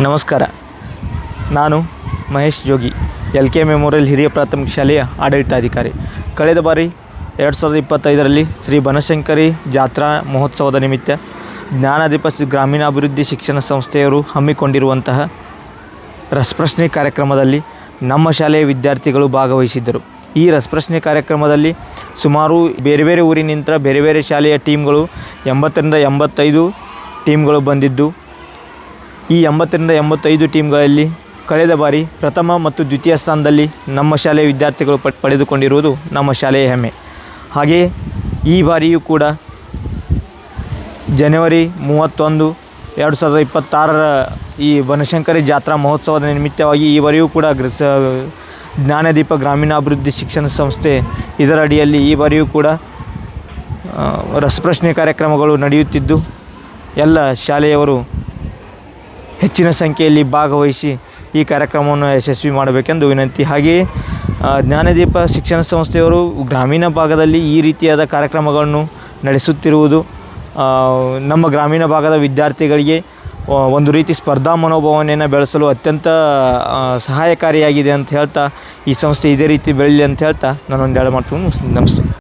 ನಮಸ್ಕಾರ. ನಾನು ಮಹೇಶ್ ಜೋಗಿ, LK memorial ಹಿರಿಯ ಪ್ರಾಥಮಿಕ ಶಾಲೆಯ ಆಡಳಿತಾಧಿಕಾರಿ. ಕಳೆದ ಬಾರಿ 2025ರಲ್ಲಿ ಶ್ರೀ ಬನಶಂಕರಿ ಜಾತ್ರಾ ಮಹೋತ್ಸವದ ನಿಮಿತ್ತ ಜ್ಞಾನದೀಪ ಗ್ರಾಮೀಣಾಭಿವೃದ್ಧಿ ಶಿಕ್ಷಣ ಸಂಸ್ಥೆಯವರು ಹಮ್ಮಿಕೊಂಡಿರುವಂತಹ ರಸಪ್ರಶ್ನೆ ಕಾರ್ಯಕ್ರಮದಲ್ಲಿ ನಮ್ಮ ಶಾಲೆಯ ವಿದ್ಯಾರ್ಥಿಗಳು ಭಾಗವಹಿಸಿದ್ದರು. ಈ ರಸಪ್ರಶ್ನೆ ಕಾರ್ಯಕ್ರಮದಲ್ಲಿ ಸುಮಾರು ಬೇರೆ ಬೇರೆ ಊರಿನಿಂದ ಬೇರೆ ಬೇರೆ ಶಾಲೆಯ ಟೀಮ್ಗಳು 80ರಿಂದ 85 ಟೀಮ್ಗಳು ಬಂದಿದ್ದು, ಈ 80ರಿಂದ 85 ಟೀಮ್ಗಳಲ್ಲಿ ಕಳೆದ ಬಾರಿ ಪ್ರಥಮ ಮತ್ತು ದ್ವಿತೀಯ ಸ್ಥಾನದಲ್ಲಿ ನಮ್ಮ ಶಾಲೆಯ ವಿದ್ಯಾರ್ಥಿಗಳು ಪಡೆದುಕೊಂಡಿರುವುದು ನಮ್ಮ ಶಾಲೆಯ ಹೆಮ್ಮೆ. ಹಾಗೆಯೇ ಈ ಬಾರಿಯೂ ಕೂಡ ಜನವರಿ 31, 2026ರ ಈ ಬನಶಂಕರಿ ಜಾತ್ರಾ ಮಹೋತ್ಸವದ ನಿಮಿತ್ತವಾಗಿ ಈ ಬಾರಿಯೂ ಕೂಡ ಜ್ಞಾನದೀಪ ಗ್ರಾಮೀಣಾಭಿವೃದ್ಧಿ ಶಿಕ್ಷಣ ಸಂಸ್ಥೆ ಇದರ ಅಡಿಯಲ್ಲಿ ಈ ಬಾರಿಯೂ ಕೂಡ ರಸಪ್ರಶ್ನೆ ಕಾರ್ಯಕ್ರಮಗಳು ನಡೆಯುತ್ತಿದ್ದು, ಎಲ್ಲ ಶಾಲೆಯವರು ಹೆಚ್ಚಿನ ಸಂಖ್ಯೆಯಲ್ಲಿ ಭಾಗವಹಿಸಿ ಈ ಕಾರ್ಯಕ್ರಮವನ್ನು ಯಶಸ್ವಿ ಮಾಡಬೇಕೆಂದು ವಿನಂತಿ. ಹಾಗೆಯೇ ಜ್ಞಾನದೀಪ ಶಿಕ್ಷಣ ಸಂಸ್ಥೆಯವರು ಗ್ರಾಮೀಣ ಭಾಗದಲ್ಲಿ ಈ ರೀತಿಯಾದ ಕಾರ್ಯಕ್ರಮಗಳನ್ನು ನಡೆಸುತ್ತಿರುವುದು ನಮ್ಮ ಗ್ರಾಮೀಣ ಭಾಗದ ವಿದ್ಯಾರ್ಥಿಗಳಿಗೆ ಒಂದು ರೀತಿ ಸ್ಪರ್ಧಾ ಮನೋಭಾವನೆಯನ್ನು ಬೆಳೆಸಲು ಅತ್ಯಂತ ಸಹಾಯಕಾರಿಯಾಗಿದೆ ಅಂತ ಹೇಳ್ತಾ, ಈ ಸಂಸ್ಥೆ ಇದೇ ರೀತಿ ಬೆಳೀಲಿ ಅಂತ ಹೇಳ್ತಾ ನಾನು ಒಂದೆರಡು ಮಾತು ನಮಸ್ತೆ.